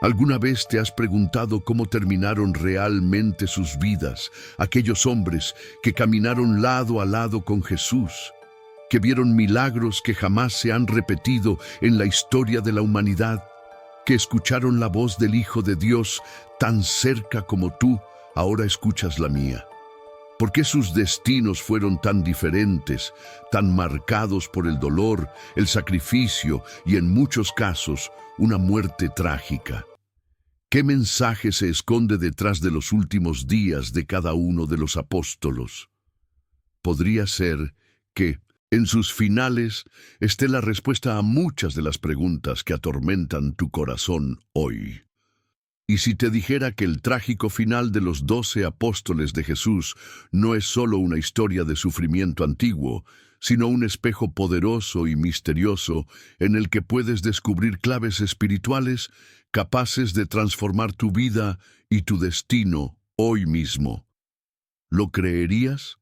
¿Alguna vez te has preguntado cómo terminaron realmente sus vidas aquellos hombres que caminaron lado a lado con Jesús, que vieron milagros que jamás se han repetido en la historia de la humanidad, que escucharon la voz del Hijo de Dios tan cerca como tú ahora escuchas la mía? ¿Por qué sus destinos fueron tan diferentes, tan marcados por el dolor, el sacrificio y en muchos casos una muerte trágica? ¿Qué mensaje se esconde detrás de los últimos días de cada uno de los apóstolos? Podría ser que, en sus finales, esté la respuesta a muchas de las preguntas que atormentan tu corazón hoy. Y si te dijera que el trágico final de los 12 apóstoles de Jesús no es solo una historia de sufrimiento antiguo, sino un espejo poderoso y misterioso en el que puedes descubrir claves espirituales capaces de transformar tu vida y tu destino hoy mismo. ¿Lo creerías?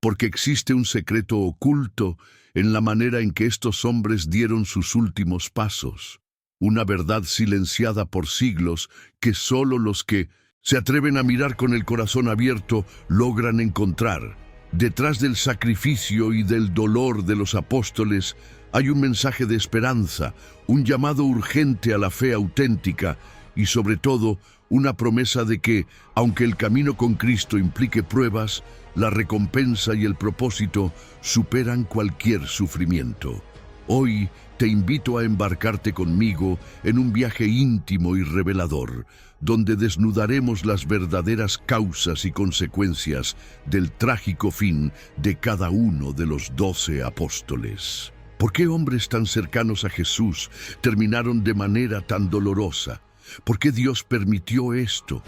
Porque existe un secreto oculto en la manera en que estos hombres dieron sus últimos pasos. Una verdad silenciada por siglos que solo los que se atreven a mirar con el corazón abierto logran encontrar. Detrás del sacrificio y del dolor de los apóstoles hay un mensaje de esperanza, un llamado urgente a la fe auténtica y sobre todo una promesa de que, aunque el camino con Cristo implique pruebas, la recompensa y el propósito superan cualquier sufrimiento. Hoy te invito a embarcarte conmigo en un viaje íntimo y revelador, donde desnudaremos las verdaderas causas y consecuencias del trágico fin de cada uno de los 12 apóstoles. ¿Por qué hombres tan cercanos a Jesús terminaron de manera tan dolorosa? ¿Por qué Dios permitió esto?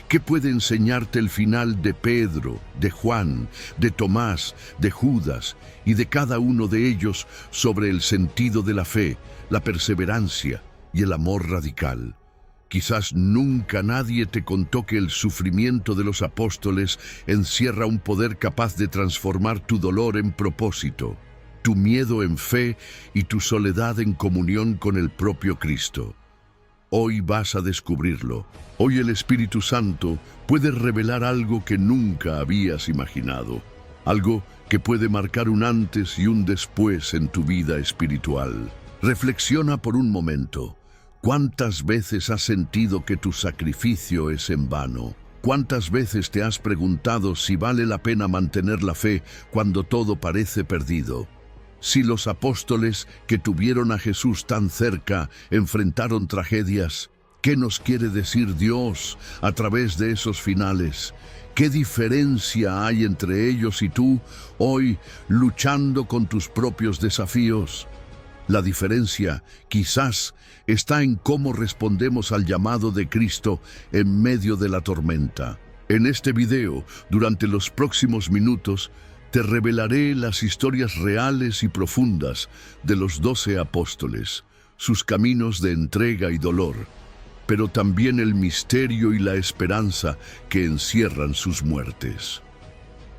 ¿Qué puede enseñarte el final de Pedro, de Juan, de Tomás, de Judas y de cada uno de ellos sobre el sentido de la fe, la perseverancia y el amor radical? Quizás nunca nadie te contó que el sufrimiento de los apóstoles encierra un poder capaz de transformar tu dolor en propósito, tu miedo en fe y tu soledad en comunión con el propio Cristo. Hoy vas a descubrirlo. Hoy el Espíritu Santo puede revelar algo que nunca habías imaginado. Algo que puede marcar un antes y un después en tu vida espiritual. Reflexiona por un momento. ¿Cuántas veces has sentido que tu sacrificio es en vano? ¿Cuántas veces te has preguntado si vale la pena mantener la fe cuando todo parece perdido? Si los apóstoles que tuvieron a Jesús tan cerca enfrentaron tragedias, ¿qué nos quiere decir Dios a través de esos finales? ¿Qué diferencia hay entre ellos y tú hoy luchando con tus propios desafíos? La diferencia, quizás, está en cómo respondemos al llamado de Cristo en medio de la tormenta. En este video, durante los próximos minutos, te revelaré las historias reales y profundas de los 12 apóstoles, sus caminos de entrega y dolor, pero también el misterio y la esperanza que encierran sus muertes.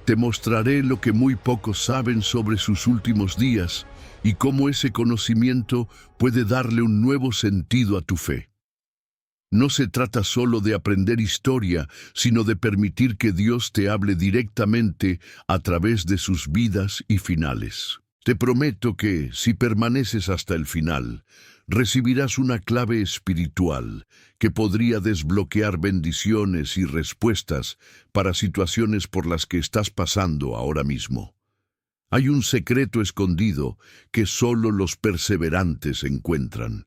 Te mostraré lo que muy pocos saben sobre sus últimos días y cómo ese conocimiento puede darle un nuevo sentido a tu fe. No se trata solo de aprender historia, sino de permitir que Dios te hable directamente a través de sus vidas y finales. Te prometo que, si permaneces hasta el final, recibirás una clave espiritual que podría desbloquear bendiciones y respuestas para situaciones por las que estás pasando ahora mismo. Hay un secreto escondido que solo los perseverantes encuentran.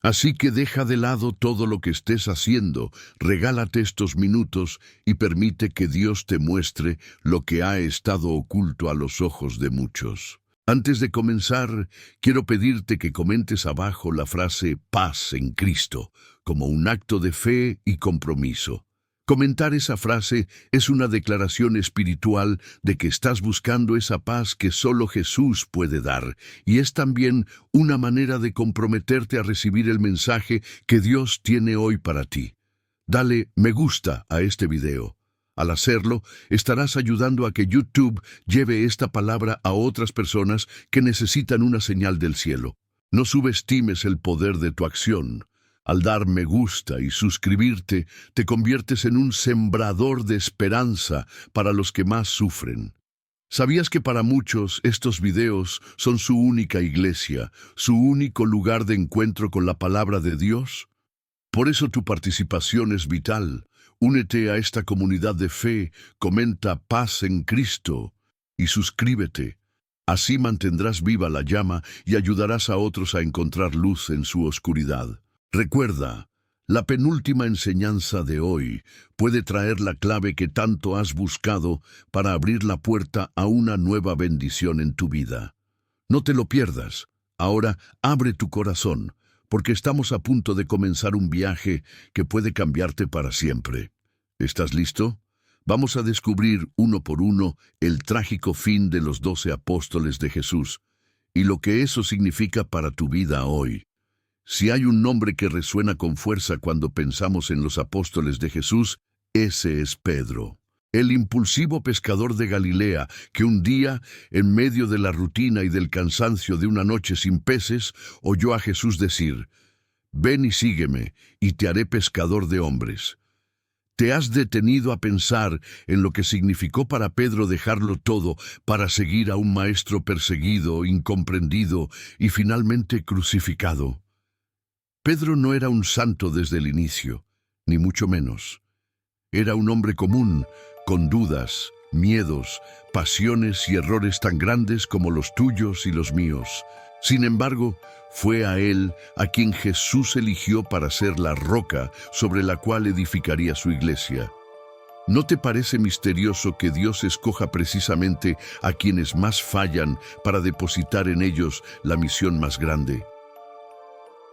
Así que deja de lado todo lo que estés haciendo, regálate estos minutos y permite que Dios te muestre lo que ha estado oculto a los ojos de muchos. Antes de comenzar, quiero pedirte que comentes abajo la frase paz en Cristo, como un acto de fe y compromiso. Comentar esa frase es una declaración espiritual de que estás buscando esa paz que solo Jesús puede dar, y es también una manera de comprometerte a recibir el mensaje que Dios tiene hoy para ti. Dale me gusta a este video. Al hacerlo, estarás ayudando a que YouTube lleve esta palabra a otras personas que necesitan una señal del cielo. No subestimes el poder de tu acción. Al dar me gusta y suscribirte, te conviertes en un sembrador de esperanza para los que más sufren. ¿Sabías que para muchos estos videos son su única iglesia, su único lugar de encuentro con la palabra de Dios? Por eso tu participación es vital. Únete a esta comunidad de fe, comenta paz en Cristo y suscríbete. Así mantendrás viva la llama y ayudarás a otros a encontrar luz en su oscuridad. Recuerda, la penúltima enseñanza de hoy puede traer la clave que tanto has buscado para abrir la puerta a una nueva bendición en tu vida. No te lo pierdas. Ahora abre tu corazón, porque estamos a punto de comenzar un viaje que puede cambiarte para siempre. ¿Estás listo? Vamos a descubrir uno por uno el trágico fin de los 12 apóstoles de Jesús y lo que eso significa para tu vida hoy. Si hay un nombre que resuena con fuerza cuando pensamos en los apóstoles de Jesús, ese es Pedro, el impulsivo pescador de Galilea que un día, en medio de la rutina y del cansancio de una noche sin peces, oyó a Jesús decir: «Ven y sígueme, y te haré pescador de hombres». ¿Te has detenido a pensar en lo que significó para Pedro dejarlo todo para seguir a un maestro perseguido, incomprendido y finalmente crucificado? Pedro no era un santo desde el inicio, ni mucho menos. Era un hombre común, con dudas, miedos, pasiones y errores tan grandes como los tuyos y los míos. Sin embargo, fue a él a quien Jesús eligió para ser la roca sobre la cual edificaría su iglesia. ¿No te parece misterioso que Dios escoja precisamente a quienes más fallan para depositar en ellos la misión más grande?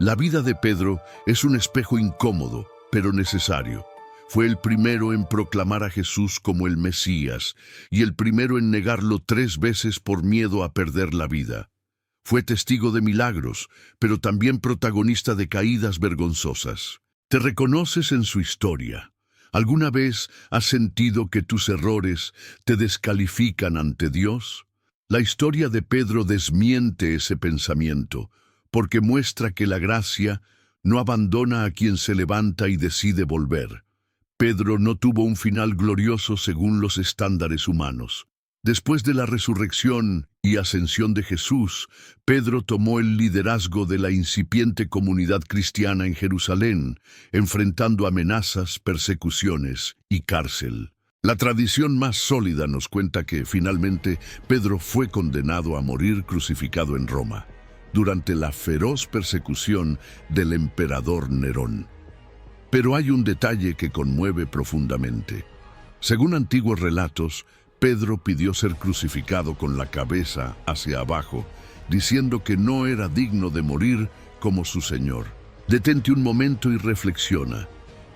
La vida de Pedro es un espejo incómodo, pero necesario. Fue el primero en proclamar a Jesús como el Mesías y el primero en negarlo 3 veces por miedo a perder la vida. Fue testigo de milagros, pero también protagonista de caídas vergonzosas. ¿Te reconoces en su historia? ¿Alguna vez has sentido que tus errores te descalifican ante Dios? La historia de Pedro desmiente ese pensamiento, porque muestra que la gracia no abandona a quien se levanta y decide volver. Pedro no tuvo un final glorioso según los estándares humanos. Después de la resurrección y ascensión de Jesús, Pedro tomó el liderazgo de la incipiente comunidad cristiana en Jerusalén, enfrentando amenazas, persecuciones y cárcel. La tradición más sólida nos cuenta que, finalmente, Pedro fue condenado a morir crucificado en Roma, durante la feroz persecución del emperador Nerón. Pero hay un detalle que conmueve profundamente. Según antiguos relatos, Pedro pidió ser crucificado con la cabeza hacia abajo, diciendo que no era digno de morir como su Señor. Detente un momento y reflexiona.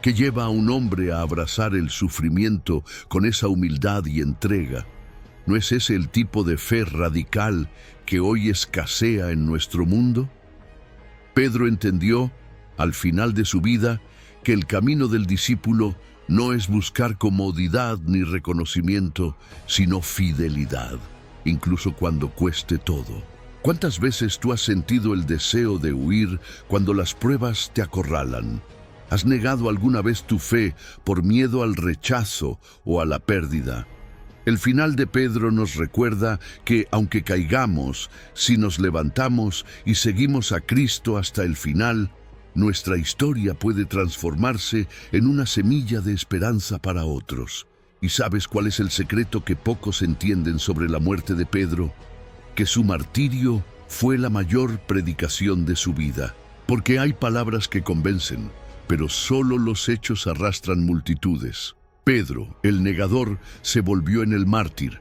¿Qué lleva a un hombre a abrazar el sufrimiento con esa humildad y entrega? ¿No es ese el tipo de fe radical que hoy escasea en nuestro mundo? Pedro entendió, al final de su vida, que el camino del discípulo no es buscar comodidad ni reconocimiento, sino fidelidad, incluso cuando cueste todo. ¿Cuántas veces tú has sentido el deseo de huir cuando las pruebas te acorralan? ¿Has negado alguna vez tu fe por miedo al rechazo o a la pérdida? El final de Pedro nos recuerda que, aunque caigamos, si nos levantamos y seguimos a Cristo hasta el final, nuestra historia puede transformarse en una semilla de esperanza para otros. ¿Y sabes cuál es el secreto que pocos entienden sobre la muerte de Pedro? Que su martirio fue la mayor predicación de su vida. Porque hay palabras que convencen, pero solo los hechos arrastran multitudes. Pedro, el negador, se volvió en el mártir.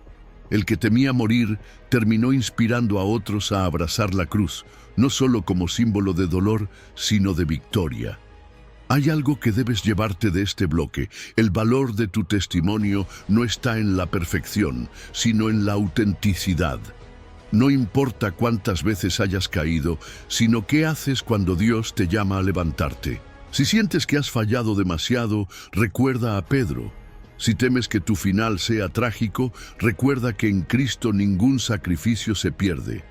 El que temía morir terminó inspirando a otros a abrazar la cruz, no solo como símbolo de dolor, sino de victoria. Hay algo que debes llevarte de este bloque. El valor de tu testimonio no está en la perfección, sino en la autenticidad. No importa cuántas veces hayas caído, sino qué haces cuando Dios te llama a levantarte. Si sientes que has fallado demasiado, recuerda a Pedro. Si temes que tu final sea trágico, recuerda que en Cristo ningún sacrificio se pierde.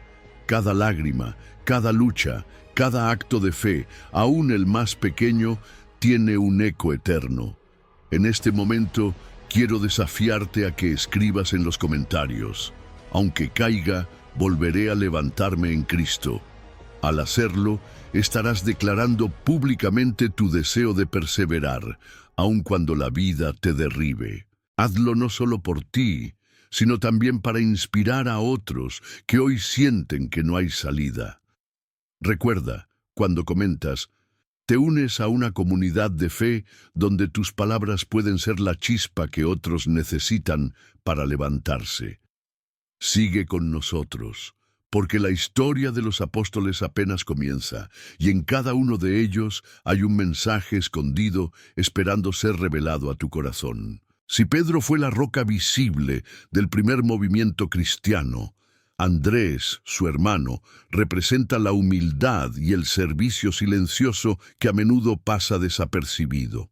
cada lágrima, cada lucha, cada acto de fe, aún el más pequeño, tiene un eco eterno. En este momento, quiero desafiarte a que escribas en los comentarios: aunque caiga, volveré a levantarme en Cristo. Al hacerlo, estarás declarando públicamente tu deseo de perseverar, aun cuando la vida te derribe. Hazlo no solo por ti, sino también para inspirar a otros que hoy sienten que no hay salida. Recuerda, cuando comentas, te unes a una comunidad de fe donde tus palabras pueden ser la chispa que otros necesitan para levantarse. Sigue con nosotros, porque la historia de los apóstoles apenas comienza, y en cada uno de ellos hay un mensaje escondido esperando ser revelado a tu corazón. Si Pedro fue la roca visible del primer movimiento cristiano, Andrés, su hermano, representa la humildad y el servicio silencioso que a menudo pasa desapercibido.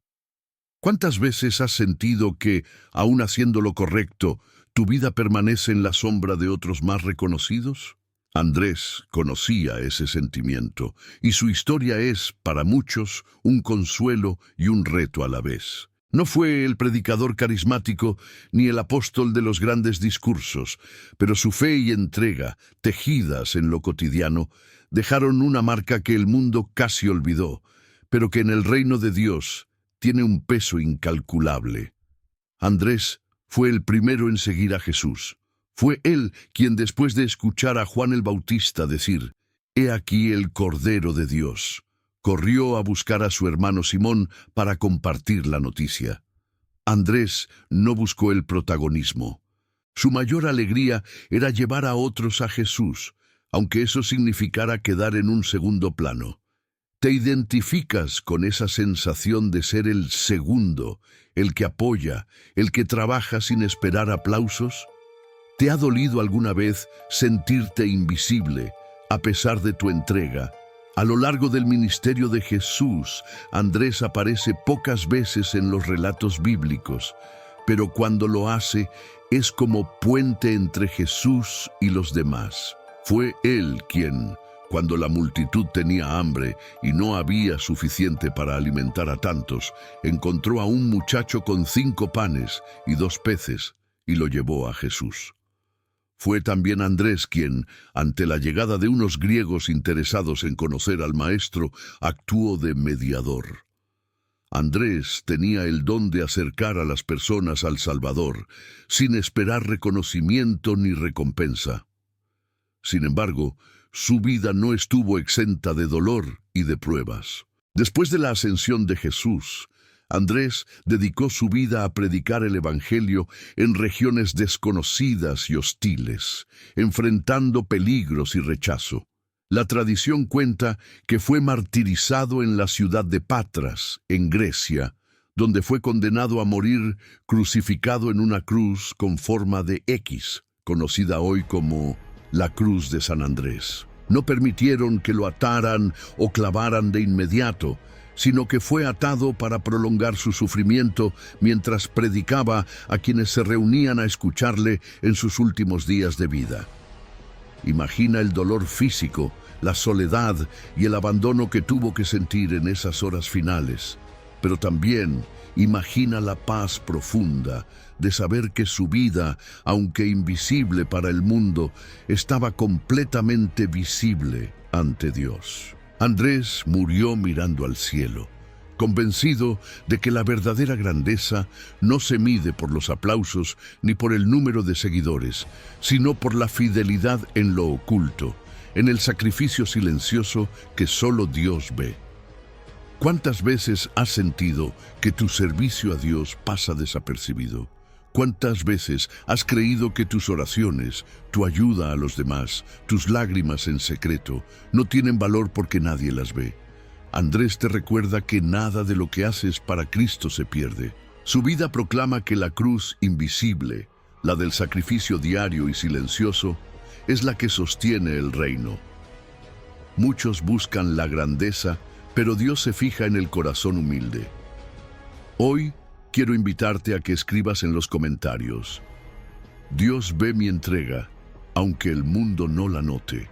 ¿Cuántas veces has sentido que, aun haciendo lo correcto, tu vida permanece en la sombra de otros más reconocidos? Andrés conocía ese sentimiento, y su historia es, para muchos, un consuelo y un reto a la vez. No fue el predicador carismático ni el apóstol de los grandes discursos, pero su fe y entrega, tejidas en lo cotidiano, dejaron una marca que el mundo casi olvidó, pero que en el reino de Dios tiene un peso incalculable. Andrés fue el primero en seguir a Jesús. Fue él quien, después de escuchar a Juan el Bautista decir: «He aquí el Cordero de Dios», corrió a buscar a su hermano Simón para compartir la noticia. Andrés no buscó el protagonismo. Su mayor alegría era llevar a otros a Jesús, aunque eso significara quedar en un segundo plano. ¿Te identificas con esa sensación de ser el segundo, el que apoya, el que trabaja sin esperar aplausos? ¿Te ha dolido alguna vez sentirte invisible, a pesar de tu entrega? A lo largo del ministerio de Jesús, Andrés aparece pocas veces en los relatos bíblicos, pero cuando lo hace, es como puente entre Jesús y los demás. Fue él quien, cuando la multitud tenía hambre y no había suficiente para alimentar a tantos, encontró a un muchacho con 5 panes y 2 peces y lo llevó a Jesús. Fue también Andrés quien, ante la llegada de unos griegos interesados en conocer al Maestro, actuó de mediador. Andrés tenía el don de acercar a las personas al Salvador, sin esperar reconocimiento ni recompensa. Sin embargo, su vida no estuvo exenta de dolor y de pruebas. Después de la ascensión de Jesús, Andrés dedicó su vida a predicar el Evangelio en regiones desconocidas y hostiles, enfrentando peligros y rechazo. La tradición cuenta que fue martirizado en la ciudad de Patras, en Grecia, donde fue condenado a morir crucificado en una cruz con forma de X, conocida hoy como la Cruz de San Andrés. No permitieron que lo ataran o clavaran de inmediato, sino que fue atado para prolongar su sufrimiento mientras predicaba a quienes se reunían a escucharle en sus últimos días de vida. Imagina el dolor físico, la soledad y el abandono que tuvo que sentir en esas horas finales, pero también imagina la paz profunda de saber que su vida, aunque invisible para el mundo, estaba completamente visible ante Dios. Andrés murió mirando al cielo, convencido de que la verdadera grandeza no se mide por los aplausos ni por el número de seguidores, sino por la fidelidad en lo oculto, en el sacrificio silencioso que solo Dios ve. ¿Cuántas veces has sentido que tu servicio a Dios pasa desapercibido? ¿Cuántas veces has creído que tus oraciones, tu ayuda a los demás, tus lágrimas en secreto, no tienen valor porque nadie las ve? Andrés te recuerda que nada de lo que haces para Cristo se pierde. Su vida proclama que la cruz invisible, la del sacrificio diario y silencioso, es la que sostiene el reino. Muchos buscan la grandeza, pero Dios se fija en el corazón humilde. Hoy, quiero invitarte a que escribas en los comentarios: Dios ve mi entrega, aunque el mundo no la note.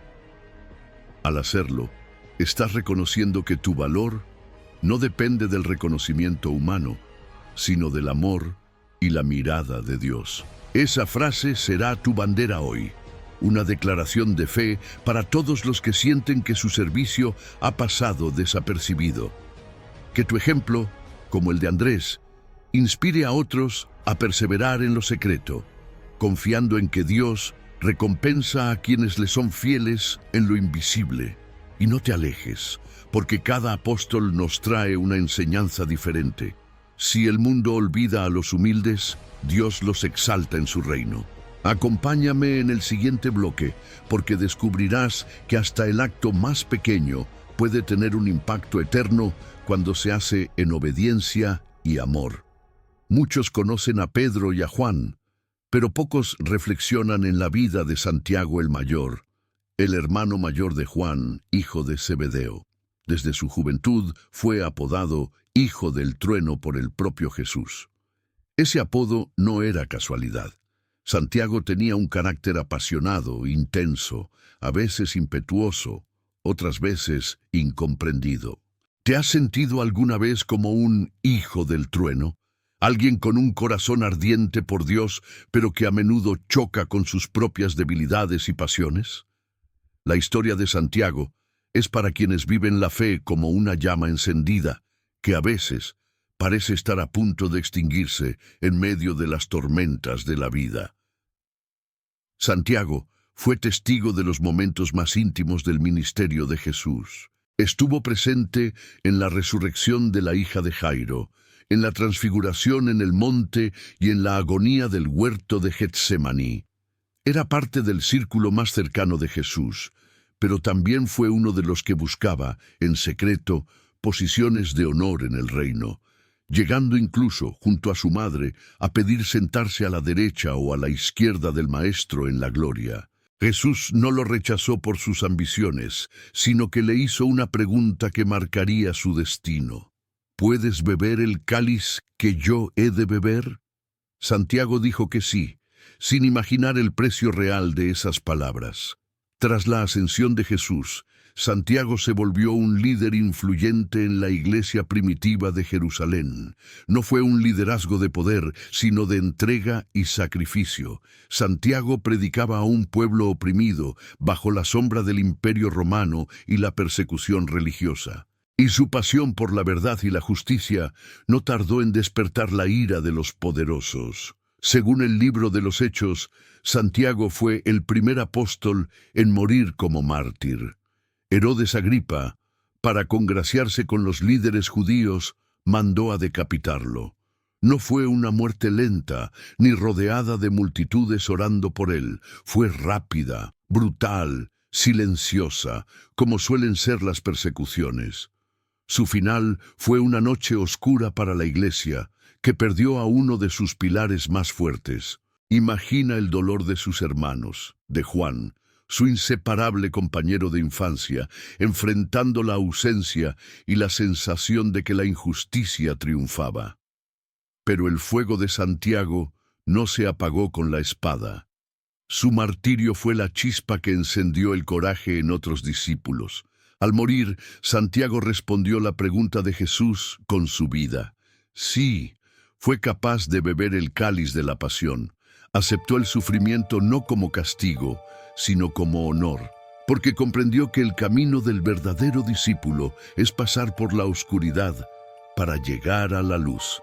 Al hacerlo, estás reconociendo que tu valor no depende del reconocimiento humano, sino del amor y la mirada de Dios. Esa frase será tu bandera hoy, una declaración de fe para todos los que sienten que su servicio ha pasado desapercibido. Que tu ejemplo, como el de Andrés, inspire a otros a perseverar en lo secreto, confiando en que Dios recompensa a quienes le son fieles en lo invisible. Y no te alejes, porque cada apóstol nos trae una enseñanza diferente. Si el mundo olvida a los humildes, Dios los exalta en su reino. Acompáñame en el siguiente bloque, porque descubrirás que hasta el acto más pequeño puede tener un impacto eterno cuando se hace en obediencia y amor. Muchos conocen a Pedro y a Juan, pero pocos reflexionan en la vida de Santiago el Mayor, el hermano mayor de Juan, hijo de Zebedeo. Desde su juventud fue apodado Hijo del Trueno por el propio Jesús. Ese apodo no era casualidad. Santiago tenía un carácter apasionado, intenso, a veces impetuoso, otras veces incomprendido. ¿Te has sentido alguna vez como un hijo del trueno? Alguien con un corazón ardiente por Dios, pero que a menudo choca con sus propias debilidades y pasiones. La historia de Santiago es para quienes viven la fe como una llama encendida, que a veces parece estar a punto de extinguirse en medio de las tormentas de la vida. Santiago fue testigo de los momentos más íntimos del ministerio de Jesús. Estuvo presente en la resurrección de la hija de Jairo, en la transfiguración en el monte y en la agonía del huerto de Getsemaní. Era parte del círculo más cercano de Jesús, pero también fue uno de los que buscaba, en secreto, posiciones de honor en el reino, llegando incluso, junto a su madre, a pedir sentarse a la derecha o a la izquierda del Maestro en la gloria. Jesús no lo rechazó por sus ambiciones, sino que le hizo una pregunta que marcaría su destino. ¿Puedes beber el cáliz que yo he de beber? Santiago dijo que sí, sin imaginar el precio real de esas palabras. Tras la ascensión de Jesús, Santiago se volvió un líder influyente en la iglesia primitiva de Jerusalén. No fue un liderazgo de poder, sino de entrega y sacrificio. Santiago predicaba a un pueblo oprimido, bajo la sombra del Imperio Romano y la persecución religiosa. Y su pasión por la verdad y la justicia no tardó en despertar la ira de los poderosos. Según el libro de los Hechos, Santiago fue el primer apóstol en morir como mártir. Herodes Agripa, para congraciarse con los líderes judíos, mandó a decapitarlo. No fue una muerte lenta, ni rodeada de multitudes orando por él. Fue rápida, brutal, silenciosa, como suelen ser las persecuciones. Su final fue una noche oscura para la iglesia, que perdió a uno de sus pilares más fuertes. Imagina el dolor de sus hermanos, de Juan, su inseparable compañero de infancia, enfrentando la ausencia y la sensación de que la injusticia triunfaba. Pero el fuego de Santiago no se apagó con la espada. Su martirio fue la chispa que encendió el coraje en otros discípulos. Al morir, Santiago respondió la pregunta de Jesús con su vida. Sí, fue capaz de beber el cáliz de la pasión. Aceptó el sufrimiento no como castigo, sino como honor, porque comprendió que el camino del verdadero discípulo es pasar por la oscuridad para llegar a la luz.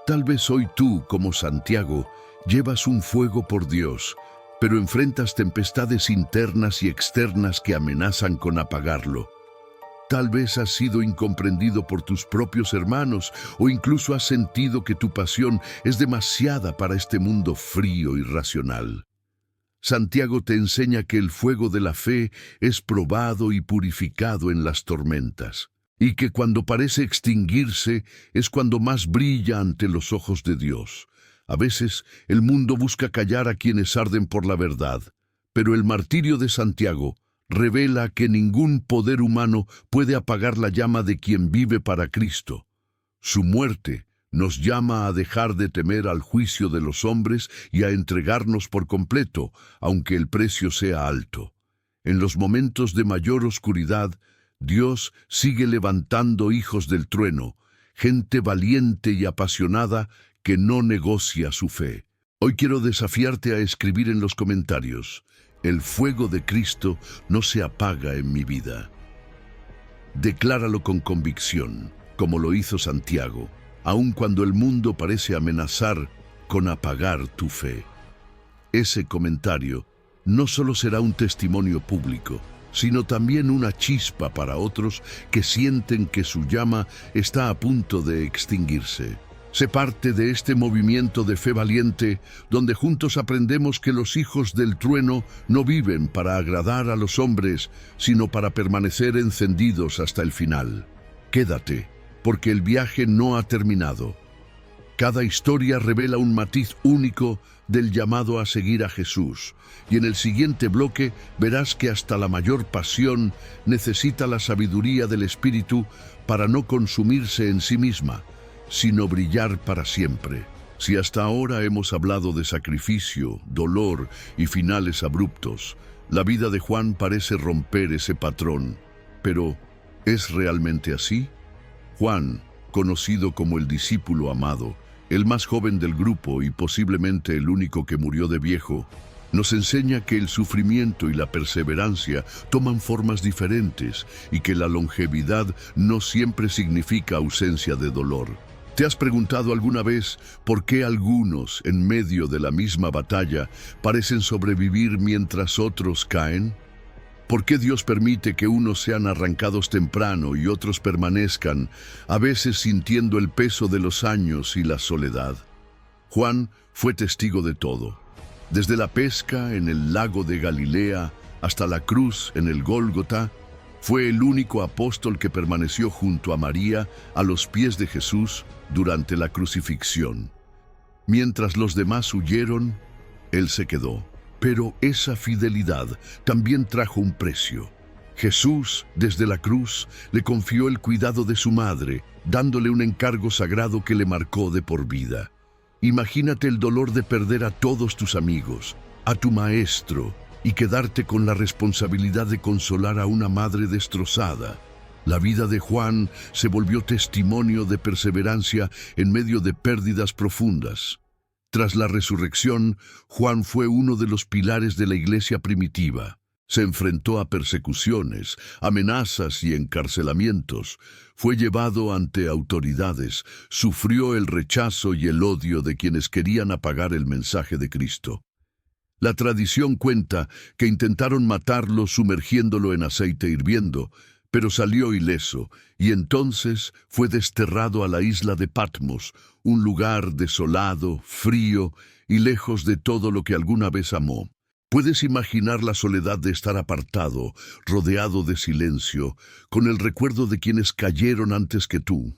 Tal vez hoy tú, como Santiago, llevas un fuego por Dios, pero enfrentas tempestades internas y externas que amenazan con apagarlo. Tal vez has sido incomprendido por tus propios hermanos o incluso has sentido que tu pasión es demasiada para este mundo frío y racional. Santiago te enseña que el fuego de la fe es probado y purificado en las tormentas, y que cuando parece extinguirse es cuando más brilla ante los ojos de Dios. A veces el mundo busca callar a quienes arden por la verdad, pero el martirio de Santiago revela que ningún poder humano puede apagar la llama de quien vive para Cristo. Su muerte nos llama a dejar de temer al juicio de los hombres y a entregarnos por completo, aunque el precio sea alto. En los momentos de mayor oscuridad, Dios sigue levantando hijos del trueno, gente valiente y apasionada que no negocia su fe. Hoy quiero desafiarte a escribir en los comentarios: el fuego de Cristo no se apaga en mi vida. Decláralo con convicción, como lo hizo Santiago, aun cuando el mundo parece amenazar con apagar tu fe. Ese comentario no solo será un testimonio público, sino también una chispa para otros que sienten que su llama está a punto de extinguirse. Sé parte de este movimiento de fe valiente, donde juntos aprendemos que los hijos del trueno no viven para agradar a los hombres, sino para permanecer encendidos hasta el final. Quédate, porque el viaje no ha terminado. Cada historia revela un matiz único del llamado a seguir a Jesús, y en el siguiente bloque verás que hasta la mayor pasión necesita la sabiduría del Espíritu para no consumirse en sí misma, sino brillar para siempre. Si hasta ahora hemos hablado de sacrificio, dolor y finales abruptos, la vida de Juan parece romper ese patrón. Pero, ¿es realmente así? Juan, conocido como el discípulo amado, el más joven del grupo y posiblemente el único que murió de viejo, nos enseña que el sufrimiento y la perseverancia toman formas diferentes y que la longevidad no siempre significa ausencia de dolor. ¿Te has preguntado alguna vez por qué algunos, en medio de la misma batalla, parecen sobrevivir mientras otros caen? ¿Por qué Dios permite que unos sean arrancados temprano y otros permanezcan, a veces sintiendo el peso de los años y la soledad? Juan fue testigo de todo. Desde la pesca en el lago de Galilea hasta la cruz en el Gólgota, fue el único apóstol que permaneció junto a María a los pies de Jesús durante la crucifixión. Mientras los demás huyeron, él se quedó. Pero esa fidelidad también trajo un precio. Jesús, desde la cruz, le confió el cuidado de su madre, dándole un encargo sagrado que le marcó de por vida. Imagínate el dolor de perder a todos tus amigos, a tu maestro, y quedarte con la responsabilidad de consolar a una madre destrozada. La vida de Juan se volvió testimonio de perseverancia en medio de pérdidas profundas. Tras la resurrección, Juan fue uno de los pilares de la iglesia primitiva. Se enfrentó a persecuciones, amenazas y encarcelamientos. Fue llevado ante autoridades, sufrió el rechazo y el odio de quienes querían apagar el mensaje de Cristo. La tradición cuenta que intentaron matarlo sumergiéndolo en aceite hirviendo, pero salió ileso, y entonces fue desterrado a la isla de Patmos, un lugar desolado, frío y lejos de todo lo que alguna vez amó. Puedes imaginar la soledad de estar apartado, rodeado de silencio, con el recuerdo de quienes cayeron antes que tú.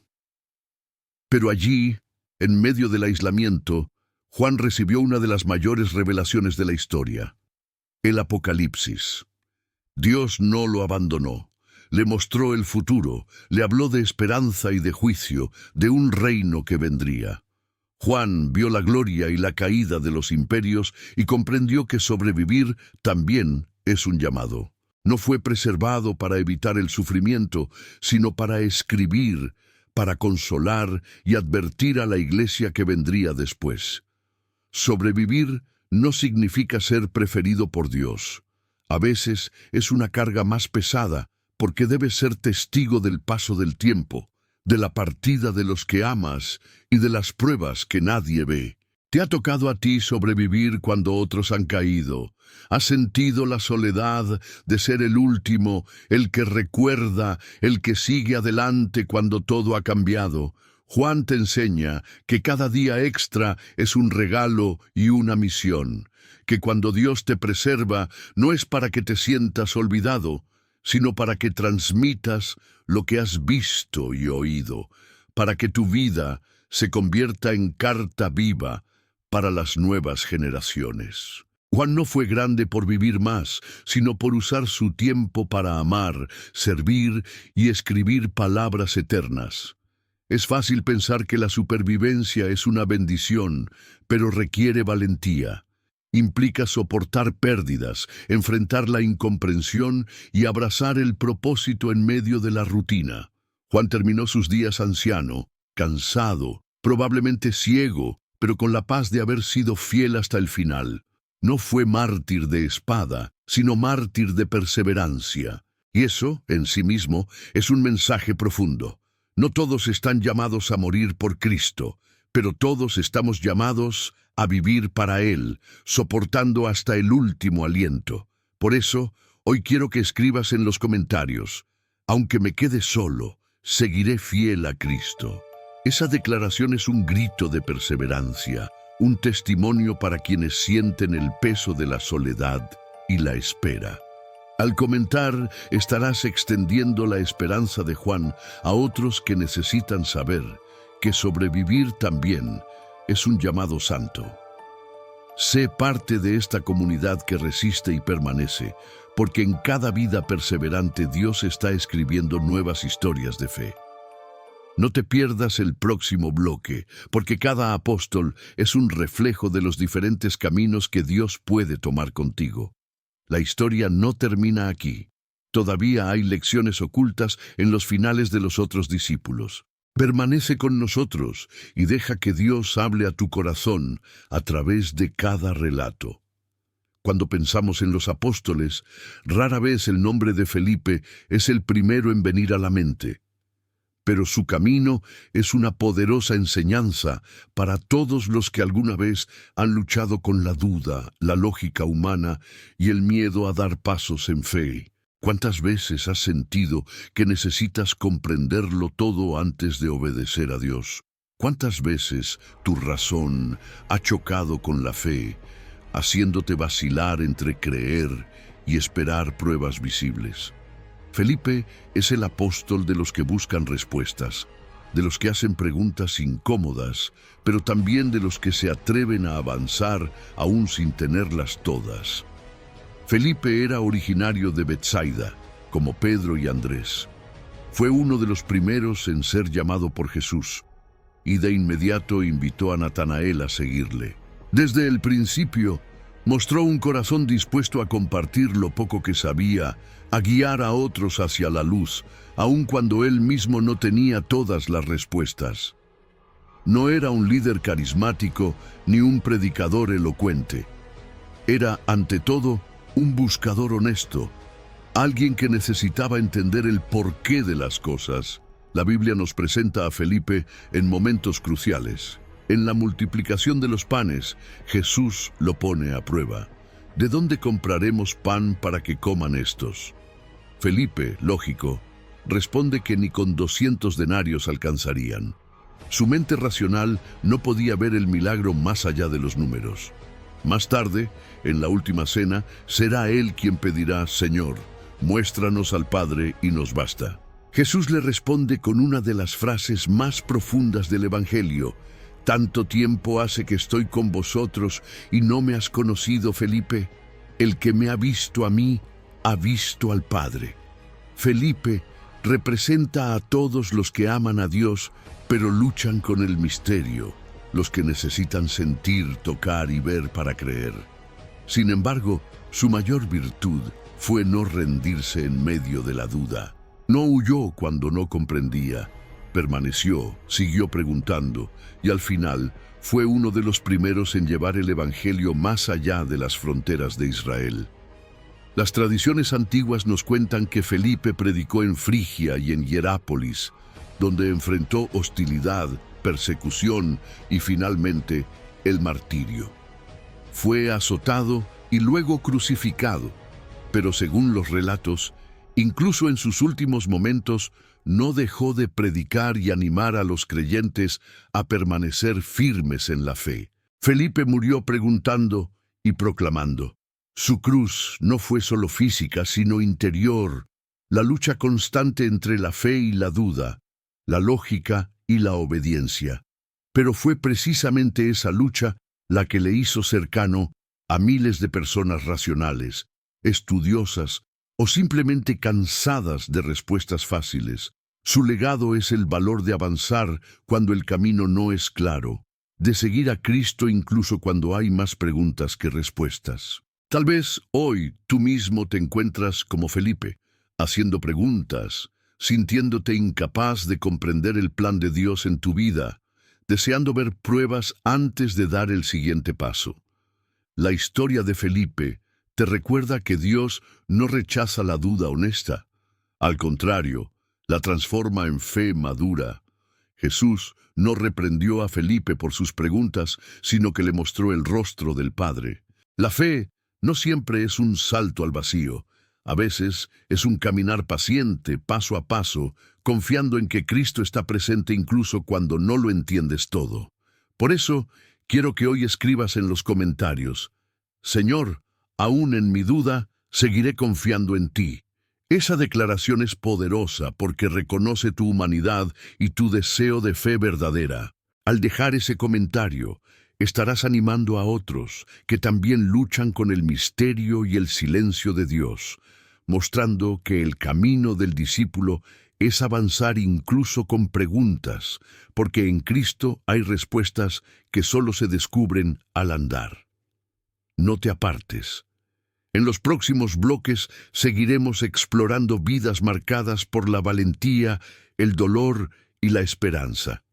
Pero allí, en medio del aislamiento, Juan recibió una de las mayores revelaciones de la historia: el Apocalipsis. Dios no lo abandonó. Le mostró el futuro, le habló de esperanza y de juicio, de un reino que vendría. Juan vio la gloria y la caída de los imperios y comprendió que sobrevivir también es un llamado. No fue preservado para evitar el sufrimiento, sino para escribir, para consolar y advertir a la iglesia que vendría después. Sobrevivir no significa ser preferido por Dios. A veces es una carga más pesada, porque debes ser testigo del paso del tiempo, de la partida de los que amas y de las pruebas que nadie ve. ¿Te ha tocado a ti sobrevivir cuando otros han caído? ¿Has sentido la soledad de ser el último, el que recuerda, el que sigue adelante cuando todo ha cambiado? Juan te enseña que cada día extra es un regalo y una misión, que cuando Dios te preserva no es para que te sientas olvidado, sino para que transmitas lo que has visto y oído, para que tu vida se convierta en carta viva para las nuevas generaciones. Juan no fue grande por vivir más, sino por usar su tiempo para amar, servir y escribir palabras eternas. Es fácil pensar que la supervivencia es una bendición, pero requiere valentía. implica soportar pérdidas, enfrentar la incomprensión y abrazar el propósito en medio de la rutina. Juan terminó sus días anciano, cansado, probablemente ciego, pero con la paz de haber sido fiel hasta el final. No fue mártir de espada, sino mártir de perseverancia. Y eso, en sí mismo, es un mensaje profundo. No todos están llamados a morir por Cristo, pero todos estamos llamados a vivir para Él, soportando hasta el último aliento. Por eso, hoy quiero que escribas en los comentarios: aunque me quede solo, seguiré fiel a Cristo. Esa declaración es un grito de perseverancia, un testimonio para quienes sienten el peso de la soledad y la espera. Al comentar, estarás extendiendo la esperanza de Juan a otros que necesitan saber que sobrevivir también es un llamado santo. Sé parte de esta comunidad que resiste y permanece, porque en cada vida perseverante Dios está escribiendo nuevas historias de fe. No te pierdas el próximo bloque, porque cada apóstol es un reflejo de los diferentes caminos que Dios puede tomar contigo. La historia no termina aquí. Todavía hay lecciones ocultas en los finales de los otros discípulos. Permanece con nosotros y deja que Dios hable a tu corazón a través de cada relato. Cuando pensamos en los apóstoles, rara vez el nombre de Felipe es el primero en venir a la mente. Pero su camino es una poderosa enseñanza para todos los que alguna vez han luchado con la duda, la lógica humana y el miedo a dar pasos en fe. ¿Cuántas veces has sentido que necesitas comprenderlo todo antes de obedecer a Dios? ¿Cuántas veces tu razón ha chocado con la fe, haciéndote vacilar entre creer y esperar pruebas visibles? Felipe es el apóstol de los que buscan respuestas, de los que hacen preguntas incómodas, pero también de los que se atreven a avanzar aún sin tenerlas todas. Felipe era originario de Betsaida, como Pedro y Andrés. Fue uno de los primeros en ser llamado por Jesús, y de inmediato invitó a Natanael a seguirle. Desde el principio, mostró un corazón dispuesto a compartir lo poco que sabía, a guiar a otros hacia la luz, aun cuando él mismo no tenía todas las respuestas. No era un líder carismático ni un predicador elocuente. Era, ante todo, un buscador honesto, alguien que necesitaba entender el porqué de las cosas. La Biblia nos presenta a Felipe en momentos cruciales. En la multiplicación de los panes, Jesús lo pone a prueba. ¿De dónde compraremos pan para que coman estos? Felipe, lógico, responde que ni con 200 denarios alcanzarían. Su mente racional no podía ver el milagro más allá de los números. Más tarde, en la última cena, será él quien pedirá: Señor, muéstranos al Padre y nos basta. Jesús le responde con una de las frases más profundas del Evangelio: ¿tanto tiempo hace que estoy con vosotros y no me has conocido, Felipe? El que me ha visto a mí, ha visto al Padre. Felipe representa a todos los que aman a Dios, pero luchan con el misterio, los que necesitan sentir, tocar y ver para creer. Sin embargo, su mayor virtud fue no rendirse en medio de la duda. No huyó cuando no comprendía. Permaneció, siguió preguntando, y al final fue uno de los primeros en llevar el Evangelio más allá de las fronteras de Israel. Las tradiciones antiguas nos cuentan que Felipe predicó en Frigia y en Hierápolis, donde enfrentó hostilidad, persecución y finalmente el martirio. Fue azotado y luego crucificado, pero según los relatos, incluso en sus últimos momentos, no dejó de predicar y animar a los creyentes a permanecer firmes en la fe. Felipe murió preguntando y proclamando. Su cruz no fue solo física, sino interior, la lucha constante entre la fe y la duda, la lógica y la obediencia. Pero fue precisamente esa lucha la que le hizo cercano a miles de personas racionales, estudiosas o simplemente cansadas de respuestas fáciles. Su legado es el valor de avanzar cuando el camino no es claro, de seguir a Cristo incluso cuando hay más preguntas que respuestas. Tal vez hoy tú mismo te encuentras como Felipe, haciendo preguntas, sintiéndote incapaz de comprender el plan de Dios en tu vida, deseando ver pruebas antes de dar el siguiente paso. La historia de Felipe te recuerda que Dios no rechaza la duda honesta. Al contrario, la transforma en fe madura. Jesús no reprendió a Felipe por sus preguntas, sino que le mostró el rostro del Padre. La fe no siempre es un salto al vacío. A veces es un caminar paciente, paso a paso, confiando en que Cristo está presente incluso cuando no lo entiendes todo. Por eso, quiero que hoy escribas en los comentarios: Señor, aún en mi duda, seguiré confiando en ti. Esa declaración es poderosa porque reconoce tu humanidad y tu deseo de fe verdadera. Al dejar ese comentario, estarás animando a otros que también luchan con el misterio y el silencio de Dios, mostrando que el camino del discípulo es avanzar incluso con preguntas, porque en Cristo hay respuestas que solo se descubren al andar. No te apartes. En los próximos bloques seguiremos explorando vidas marcadas por la valentía, el dolor y la esperanza.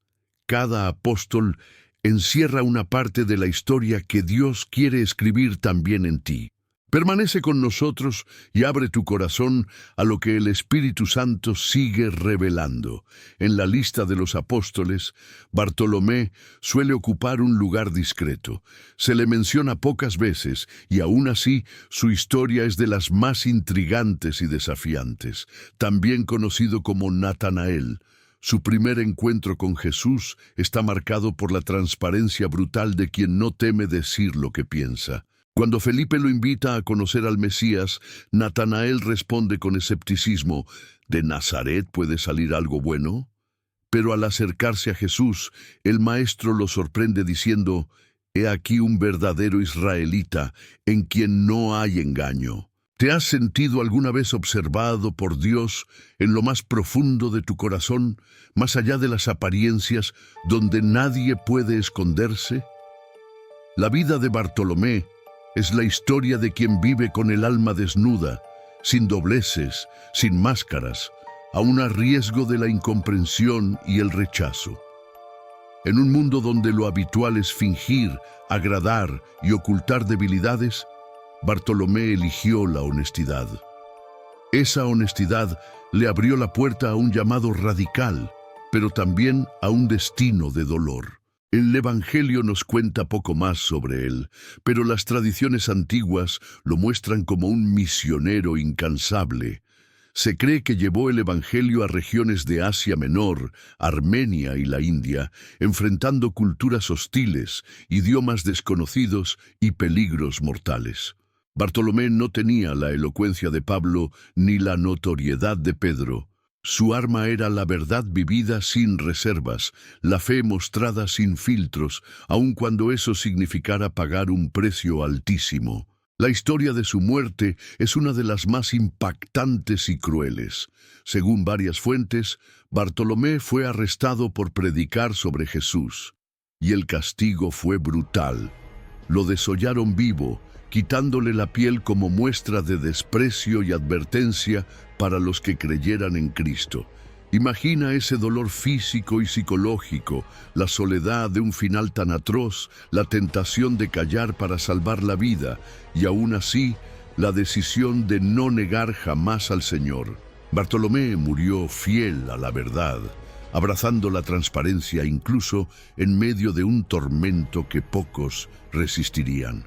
Cada apóstol encierra una parte de la historia que Dios quiere escribir también en ti. Permanece con nosotros y abre tu corazón a lo que el Espíritu Santo sigue revelando. En la lista de los apóstoles, Bartolomé suele ocupar un lugar discreto. Se le menciona pocas veces y aún así su historia es de las más intrigantes y desafiantes. También conocido como Natanael, su primer encuentro con Jesús está marcado por la transparencia brutal de quien no teme decir lo que piensa. Cuando Felipe lo invita a conocer al Mesías, Natanael responde con escepticismo: ¿De Nazaret puede salir algo bueno? Pero al acercarse a Jesús, el maestro lo sorprende diciendo: He aquí un verdadero israelita, en quien no hay engaño. ¿Te has sentido alguna vez observado por Dios en lo más profundo de tu corazón, más allá de las apariencias, donde nadie puede esconderse? La vida de Bartolomé es la historia de quien vive con el alma desnuda, sin dobleces, sin máscaras, aún a riesgo de la incomprensión y el rechazo. En un mundo donde lo habitual es fingir, agradar y ocultar debilidades, Bartolomé eligió la honestidad. Esa honestidad le abrió la puerta a un llamado radical, pero también a un destino de dolor. El Evangelio nos cuenta poco más sobre él, pero las tradiciones antiguas lo muestran como un misionero incansable. Se cree que llevó el Evangelio a regiones de Asia Menor, Armenia y la India, enfrentando culturas hostiles, idiomas desconocidos y peligros mortales. Bartolomé no tenía la elocuencia de Pablo ni la notoriedad de Pedro. Su arma era la verdad vivida sin reservas, la fe mostrada sin filtros, aun cuando eso significara pagar un precio altísimo. La historia de su muerte es una de las más impactantes y crueles. Según varias fuentes, Bartolomé fue arrestado por predicar sobre Jesús, y el castigo fue brutal. Lo desollaron vivo, quitándole la piel como muestra de desprecio y advertencia para los que creyeran en Cristo. Imagina ese dolor físico y psicológico, la soledad de un final tan atroz, la tentación de callar para salvar la vida, y aún así, la decisión de no negar jamás al Señor. Bartolomé murió fiel a la verdad, abrazando la transparencia incluso en medio de un tormento que pocos resistirían.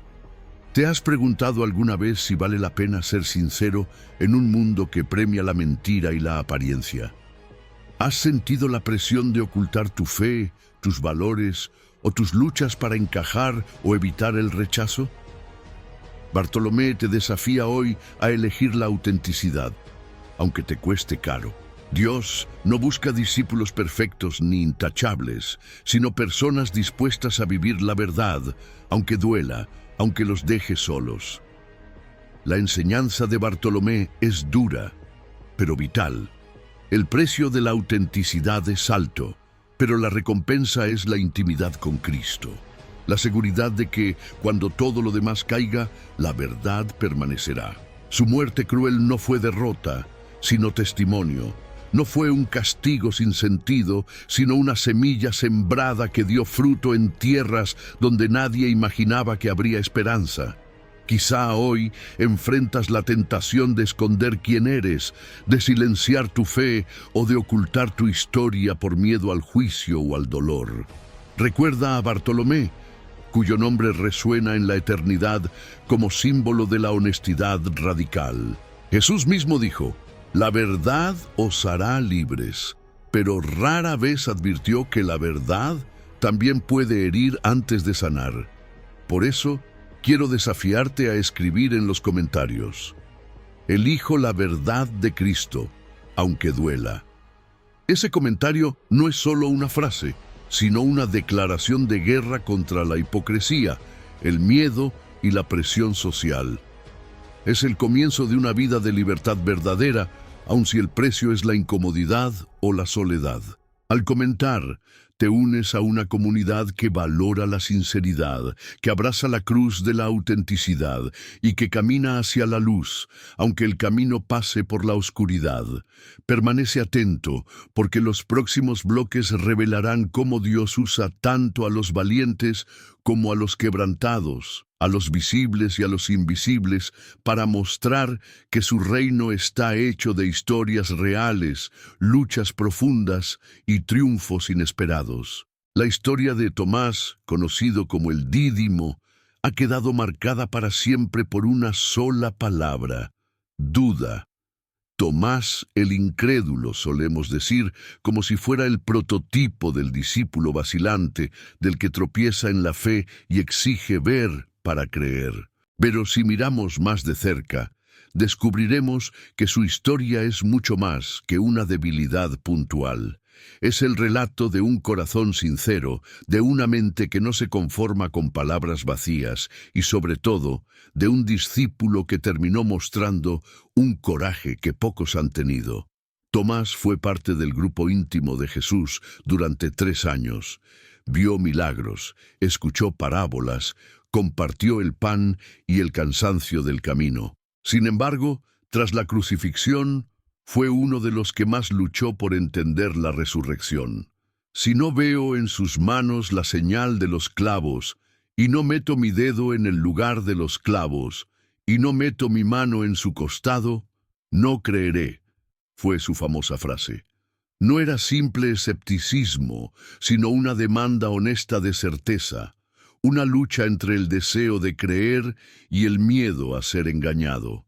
¿Te has preguntado alguna vez si vale la pena ser sincero en un mundo que premia la mentira y la apariencia? ¿Has sentido la presión de ocultar tu fe, tus valores o tus luchas para encajar o evitar el rechazo? Bartolomé te desafía hoy a elegir la autenticidad, aunque te cueste caro. Dios no busca discípulos perfectos ni intachables, sino personas dispuestas a vivir la verdad, aunque duela, aunque los deje solos. La enseñanza de Bartolomé es dura, pero vital. El precio de la autenticidad es alto, pero la recompensa es la intimidad con Cristo. La seguridad de que, cuando todo lo demás caiga, la verdad permanecerá. Su muerte cruel no fue derrota, sino testimonio. No fue un castigo sin sentido, sino una semilla sembrada que dio fruto en tierras donde nadie imaginaba que habría esperanza. Quizá hoy enfrentas la tentación de esconder quién eres, de silenciar tu fe o de ocultar tu historia por miedo al juicio o al dolor. Recuerda a Bartolomé, cuyo nombre resuena en la eternidad como símbolo de la honestidad radical. Jesús mismo dijo: «La verdad os hará libres», pero rara vez advirtió que la verdad también puede herir antes de sanar. Por eso, quiero desafiarte a escribir en los comentarios: «Elijo la verdad de Cristo, aunque duela». Ese comentario no es solo una frase, sino una declaración de guerra contra la hipocresía, el miedo y la presión social. Es el comienzo de una vida de libertad verdadera, aun si el precio es la incomodidad o la soledad. Al comentar, te unes a una comunidad que valora la sinceridad, que abraza la cruz de la autenticidad y que camina hacia la luz, aunque el camino pase por la oscuridad. Permanece atento, porque los próximos bloques revelarán cómo Dios usa tanto a los valientes como a los quebrantados, a los visibles y a los invisibles, para mostrar que su reino está hecho de historias reales, luchas profundas y triunfos inesperados. La historia de Tomás, conocido como el Dídimo, ha quedado marcada para siempre por una sola palabra: duda. Tomás el incrédulo, solemos decir, como si fuera el prototipo del discípulo vacilante, del que tropieza en la fe y exige ver para creer. Pero si miramos más de cerca, descubriremos que su historia es mucho más que una debilidad puntual. Es el relato de un corazón sincero, de una mente que no se conforma con palabras vacías y, sobre todo, de un discípulo que terminó mostrando un coraje que pocos han tenido. Tomás fue parte del grupo íntimo de Jesús durante 3 años. Vio milagros, escuchó parábolas, compartió el pan y el cansancio del camino. Sin embargo, tras la crucifixión, fue uno de los que más luchó por entender la resurrección. «Si no veo en sus manos la señal de los clavos, y no meto mi dedo en el lugar de los clavos, y no meto mi mano en su costado, no creeré», fue su famosa frase. No era simple escepticismo, sino una demanda honesta de certeza, una lucha entre el deseo de creer y el miedo a ser engañado.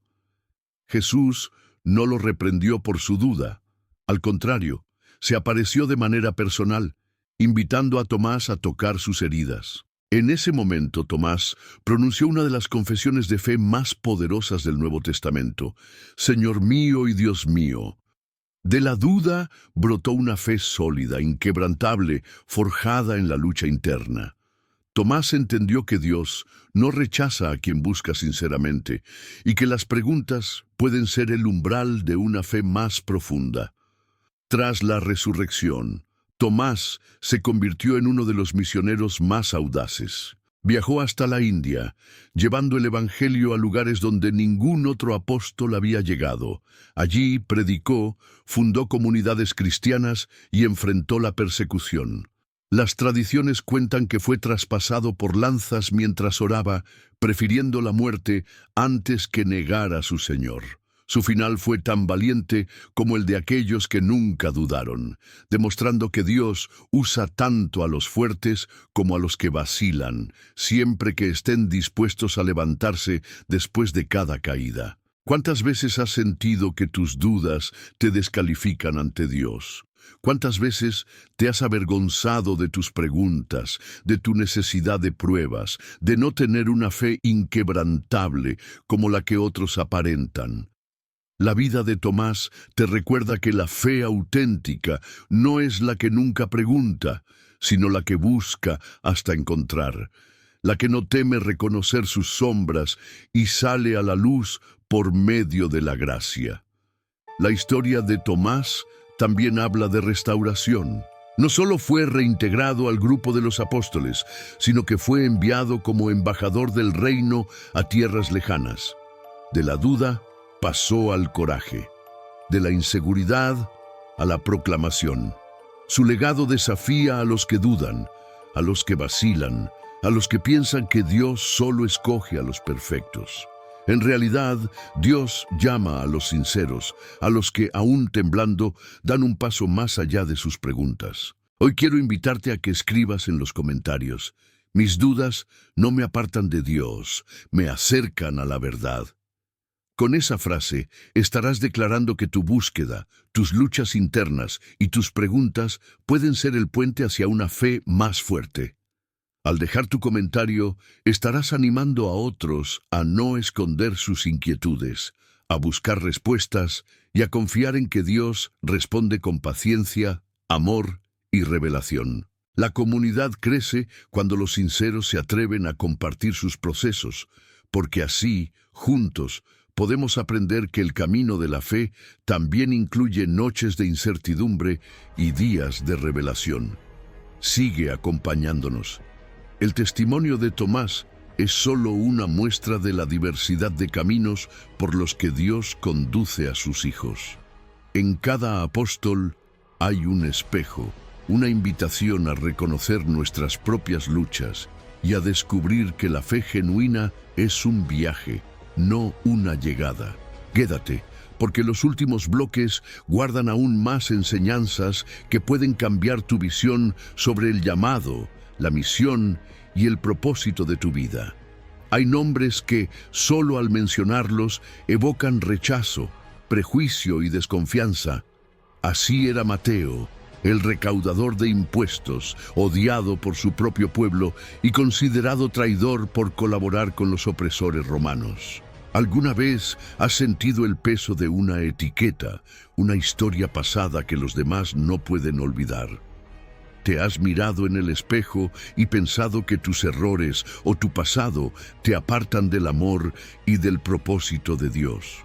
Jesús no lo reprendió por su duda. Al contrario, se apareció de manera personal, invitando a Tomás a tocar sus heridas. En ese momento, Tomás pronunció una de las confesiones de fe más poderosas del Nuevo Testamento: «Señor mío y Dios mío». De la duda brotó una fe sólida, inquebrantable, forjada en la lucha interna. Tomás entendió que Dios no rechaza a quien busca sinceramente y que las preguntas pueden ser el umbral de una fe más profunda. Tras la resurrección, Tomás se convirtió en uno de los misioneros más audaces. Viajó hasta la India, llevando el Evangelio a lugares donde ningún otro apóstol había llegado. Allí predicó, fundó comunidades cristianas y enfrentó la persecución. Las tradiciones cuentan que fue traspasado por lanzas mientras oraba, prefiriendo la muerte antes que negar a su Señor. Su final fue tan valiente como el de aquellos que nunca dudaron, demostrando que Dios usa tanto a los fuertes como a los que vacilan, siempre que estén dispuestos a levantarse después de cada caída. ¿Cuántas veces has sentido que tus dudas te descalifican ante Dios? ¿Cuántas veces te has avergonzado de tus preguntas, de tu necesidad de pruebas, de no tener una fe inquebrantable como la que otros aparentan? La vida de Tomás te recuerda que la fe auténtica no es la que nunca pregunta, sino la que busca hasta encontrar, la que no teme reconocer sus sombras y sale a la luz por medio de la gracia. La historia de Tomás también habla de restauración. No solo fue reintegrado al grupo de los apóstoles, sino que fue enviado como embajador del reino a tierras lejanas. De la duda pasó al coraje, de la inseguridad a la proclamación. Su legado desafía a los que dudan, a los que vacilan, a los que piensan que Dios solo escoge a los perfectos. En realidad, Dios llama a los sinceros, a los que, aún temblando, dan un paso más allá de sus preguntas. Hoy quiero invitarte a que escribas en los comentarios: mis dudas no me apartan de Dios, me acercan a la verdad. Con esa frase estarás declarando que tu búsqueda, tus luchas internas y tus preguntas pueden ser el puente hacia una fe más fuerte. Al dejar tu comentario, estarás animando a otros a no esconder sus inquietudes, a buscar respuestas y a confiar en que Dios responde con paciencia, amor y revelación. La comunidad crece cuando los sinceros se atreven a compartir sus procesos, porque así, juntos, podemos aprender que el camino de la fe también incluye noches de incertidumbre y días de revelación. Sigue acompañándonos. El testimonio de Tomás es solo una muestra de la diversidad de caminos por los que Dios conduce a sus hijos. En cada apóstol hay un espejo, una invitación a reconocer nuestras propias luchas y a descubrir que la fe genuina es un viaje, no una llegada. Quédate, porque los últimos bloques guardan aún más enseñanzas que pueden cambiar tu visión sobre el llamado, la misión y el propósito de tu vida. Hay nombres que, solo al mencionarlos, evocan rechazo, prejuicio y desconfianza. Así era Mateo, el recaudador de impuestos, odiado por su propio pueblo y considerado traidor por colaborar con los opresores romanos. ¿Alguna vez has sentido el peso de una etiqueta, una historia pasada que los demás no pueden olvidar? ¿Te has mirado en el espejo y pensado que tus errores o tu pasado te apartan del amor y del propósito de Dios?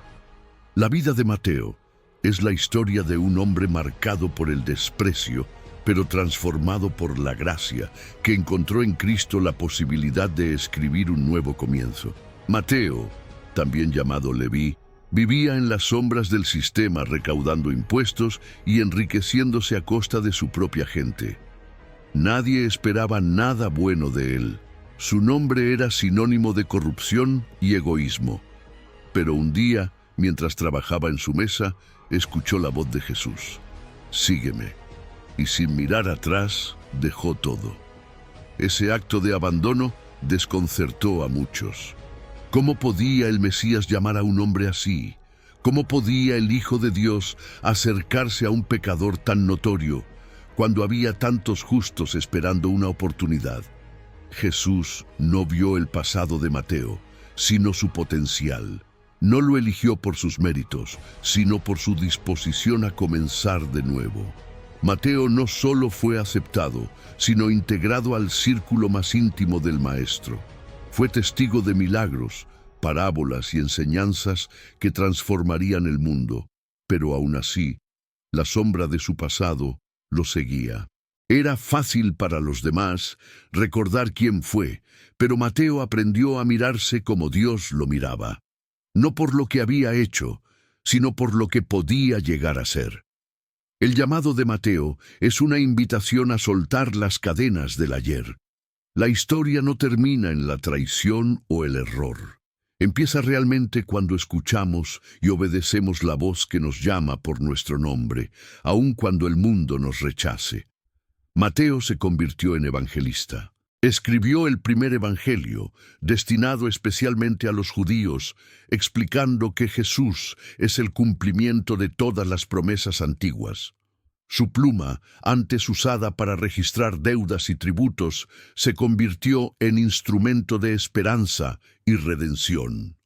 La vida de Mateo es la historia de un hombre marcado por el desprecio, pero transformado por la gracia, que encontró en Cristo la posibilidad de escribir un nuevo comienzo. Mateo, también llamado Leví, vivía en las sombras del sistema, recaudando impuestos y enriqueciéndose a costa de su propia gente. Nadie esperaba nada bueno de él. Su nombre era sinónimo de corrupción y egoísmo. Pero un día, mientras trabajaba en su mesa, escuchó la voz de Jesús: «Sígueme». Y sin mirar atrás, dejó todo. Ese acto de abandono desconcertó a muchos. ¿Cómo podía el Mesías llamar a un hombre así? ¿Cómo podía el Hijo de Dios acercarse a un pecador tan notorio, cuando había tantos justos esperando una oportunidad? Jesús no vio el pasado de Mateo, sino su potencial. No lo eligió por sus méritos, sino por su disposición a comenzar de nuevo. Mateo no solo fue aceptado, sino integrado al círculo más íntimo del Maestro. Fue testigo de milagros, parábolas y enseñanzas que transformarían el mundo, pero aún así, la sombra de su pasado lo seguía. Era fácil para los demás recordar quién fue, pero Mateo aprendió a mirarse como Dios lo miraba. No por lo que había hecho, sino por lo que podía llegar a ser. El llamado de Mateo es una invitación a soltar las cadenas del ayer. La historia no termina en la traición o el error. Empieza realmente cuando escuchamos y obedecemos la voz que nos llama por nuestro nombre, aun cuando el mundo nos rechace. Mateo se convirtió en evangelista. Escribió el primer evangelio, destinado especialmente a los judíos, explicando que Jesús es el cumplimiento de todas las promesas antiguas. Su pluma, antes usada para registrar deudas y tributos, se convirtió en instrumento de esperanza y redención.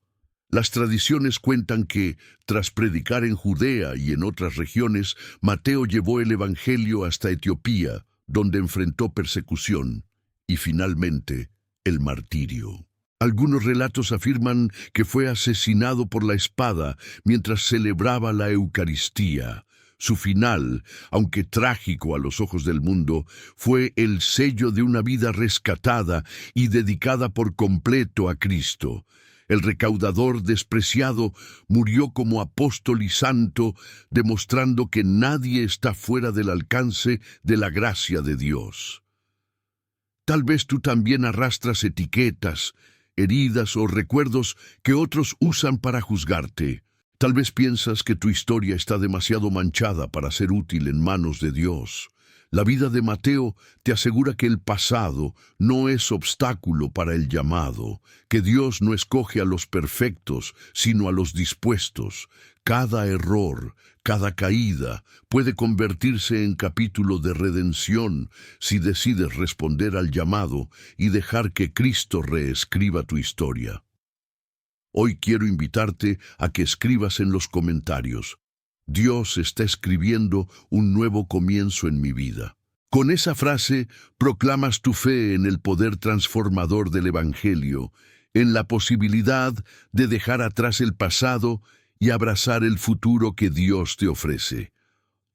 Las tradiciones cuentan que, tras predicar en Judea y en otras regiones, Mateo llevó el evangelio hasta Etiopía, donde enfrentó persecución y finalmente el martirio. Algunos relatos afirman que fue asesinado por la espada mientras celebraba la Eucaristía, Su final, aunque trágico a los ojos del mundo, fue el sello de una vida rescatada y dedicada por completo a Cristo. El recaudador despreciado murió como apóstol y santo, demostrando que nadie está fuera del alcance de la gracia de Dios. Tal vez tú también arrastras etiquetas, heridas o recuerdos que otros usan para juzgarte. Tal vez piensas que tu historia está demasiado manchada para ser útil en manos de Dios. La vida de Mateo te asegura que el pasado no es obstáculo para el llamado, que Dios no escoge a los perfectos, sino a los dispuestos. Cada error, cada caída puede convertirse en capítulo de redención si decides responder al llamado y dejar que Cristo reescriba tu historia. Hoy quiero invitarte a que escribas en los comentarios: Dios está escribiendo un nuevo comienzo en mi vida. Con esa frase proclamas tu fe en el poder transformador del Evangelio, en la posibilidad de dejar atrás el pasado y abrazar el futuro que Dios te ofrece.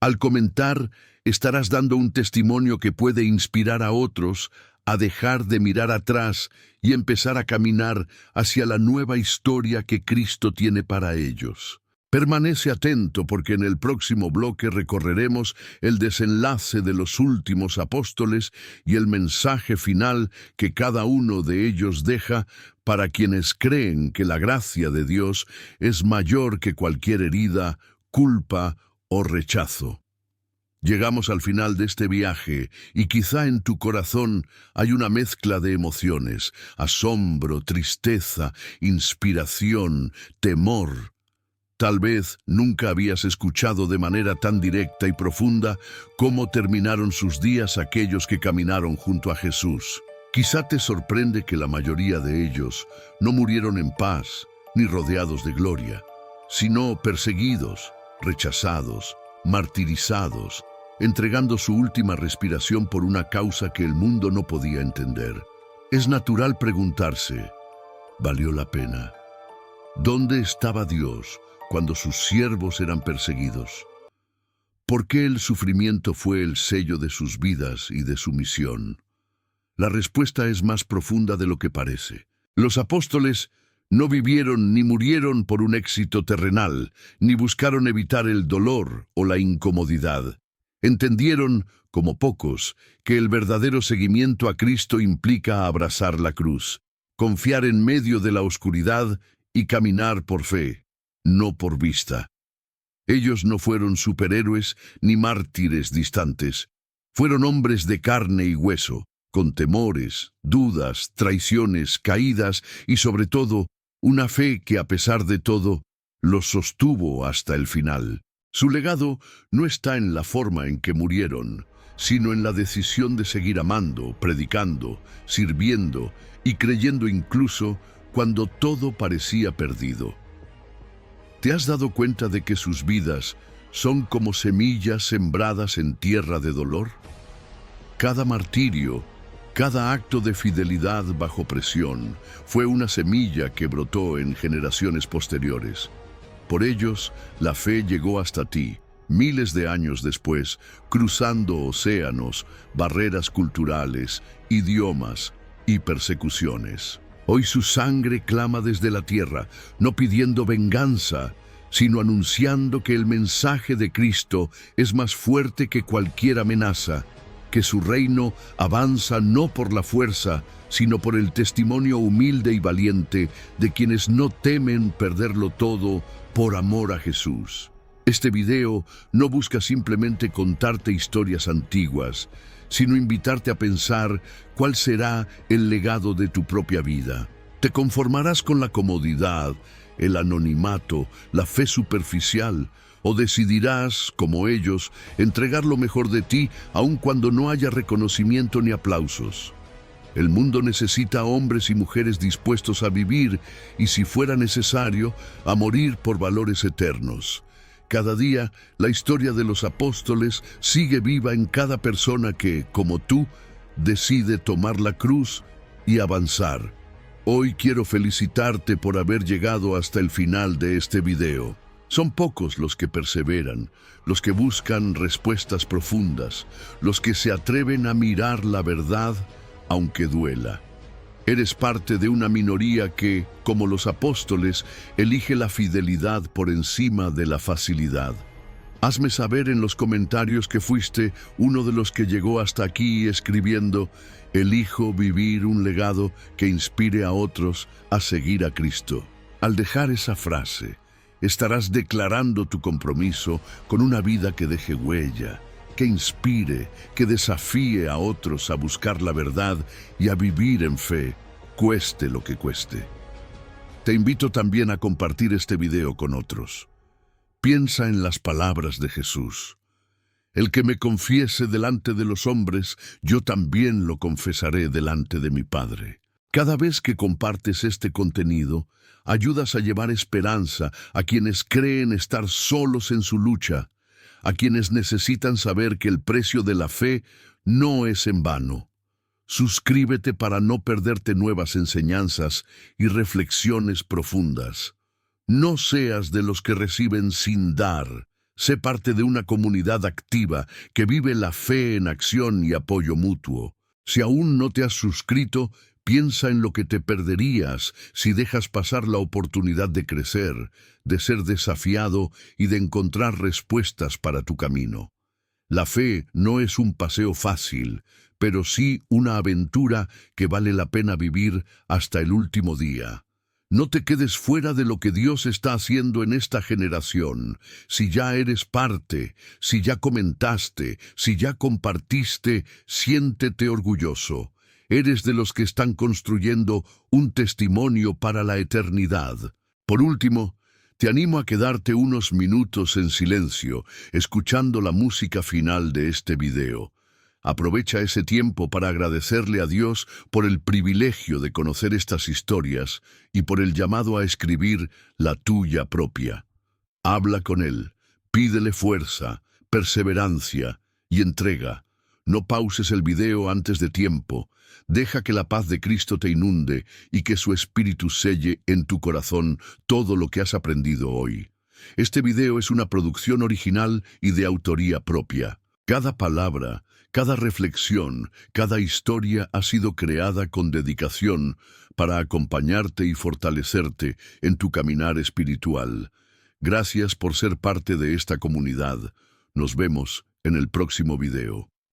Al comentar, estarás dando un testimonio que puede inspirar a otros a dejar de mirar atrás y empezar a caminar hacia la nueva historia que Cristo tiene para ellos. Permanece atento porque en el próximo bloque recorreremos el desenlace de los últimos apóstoles y el mensaje final que cada uno de ellos deja para quienes creen que la gracia de Dios es mayor que cualquier herida, culpa o rechazo. Llegamos al final de este viaje y quizá en tu corazón hay una mezcla de emociones: asombro, tristeza, inspiración, temor. Tal vez nunca habías escuchado de manera tan directa y profunda cómo terminaron sus días aquellos que caminaron junto a Jesús. Quizá te sorprende que la mayoría de ellos no murieron en paz ni rodeados de gloria, sino perseguidos, rechazados, martirizados, entregando su última respiración por una causa que el mundo no podía entender. Es natural preguntarse: ¿valió la pena? ¿Dónde estaba Dios cuando sus siervos eran perseguidos? ¿Por qué el sufrimiento fue el sello de sus vidas y de su misión? La respuesta es más profunda de lo que parece. Los apóstoles no vivieron ni murieron por un éxito terrenal, ni buscaron evitar el dolor o la incomodidad. Entendieron, como pocos, que el verdadero seguimiento a Cristo implica abrazar la cruz, confiar en medio de la oscuridad y caminar por fe, no por vista. Ellos no fueron superhéroes ni mártires distantes. Fueron hombres de carne y hueso, con temores, dudas, traiciones, caídas y sobre todo, una fe que a pesar de todo, los sostuvo hasta el final. Su legado no está en la forma en que murieron, sino en la decisión de seguir amando, predicando, sirviendo y creyendo incluso cuando todo parecía perdido. ¿Te has dado cuenta de que sus vidas son como semillas sembradas en tierra de dolor? Cada martirio, cada acto de fidelidad bajo presión, fue una semilla que brotó en generaciones posteriores. Por ellos, la fe llegó hasta ti, miles de años después, cruzando océanos, barreras culturales, idiomas y persecuciones. Hoy su sangre clama desde la tierra, no pidiendo venganza, sino anunciando que el mensaje de Cristo es más fuerte que cualquier amenaza, que su reino avanza no por la fuerza, sino por el testimonio humilde y valiente de quienes no temen perderlo todo por amor a Jesús. Este video no busca simplemente contarte historias antiguas, sino invitarte a pensar cuál será el legado de tu propia vida. ¿Te conformarás con la comodidad, el anonimato, la fe superficial, o decidirás, como ellos, entregar lo mejor de ti aun cuando no haya reconocimiento ni aplausos? El mundo necesita hombres y mujeres dispuestos a vivir y, si fuera necesario, a morir por valores eternos. Cada día, la historia de los apóstoles sigue viva en cada persona que, como tú, decide tomar la cruz y avanzar. Hoy quiero felicitarte por haber llegado hasta el final de este video. Son pocos los que perseveran, los que buscan respuestas profundas, los que se atreven a mirar la verdad aunque duela. Eres parte de una minoría que, como los apóstoles, elige la fidelidad por encima de la facilidad. Hazme saber en los comentarios que fuiste uno de los que llegó hasta aquí escribiendo: elijo vivir un legado que inspire a otros a seguir a Cristo. Al dejar esa frase, estarás declarando tu compromiso con una vida que deje huella, que inspire, que desafíe a otros a buscar la verdad y a vivir en fe, cueste lo que cueste. Te invito también a compartir este video con otros. Piensa en las palabras de Jesús. El que me confiese delante de los hombres, yo también lo confesaré delante de mi Padre. Cada vez que compartes este contenido, ayudas a llevar esperanza a quienes creen estar solos en su lucha, a quienes necesitan saber que el precio de la fe no es en vano. Suscríbete para no perderte nuevas enseñanzas y reflexiones profundas. No seas de los que reciben sin dar. Sé parte de una comunidad activa que vive la fe en acción y apoyo mutuo. Si aún no te has suscrito, piensa en lo que te perderías si dejas pasar la oportunidad de crecer, de ser desafiado y de encontrar respuestas para tu camino. La fe no es un paseo fácil, pero sí una aventura que vale la pena vivir hasta el último día. No te quedes fuera de lo que Dios está haciendo en esta generación. Si ya eres parte, si ya comentaste, si ya compartiste, siéntete orgulloso. Eres de los que están construyendo un testimonio para la eternidad. Por último, te animo a quedarte unos minutos en silencio, escuchando la música final de este video. Aprovecha ese tiempo para agradecerle a Dios por el privilegio de conocer estas historias y por el llamado a escribir la tuya propia. Habla con Él, pídele fuerza, perseverancia y entrega. No pauses el video antes de tiempo. Deja que la paz de Cristo te inunde y que su Espíritu selle en tu corazón todo lo que has aprendido hoy. Este video es una producción original y de autoría propia. Cada palabra, cada reflexión, cada historia ha sido creada con dedicación para acompañarte y fortalecerte en tu caminar espiritual. Gracias por ser parte de esta comunidad. Nos vemos en el próximo video.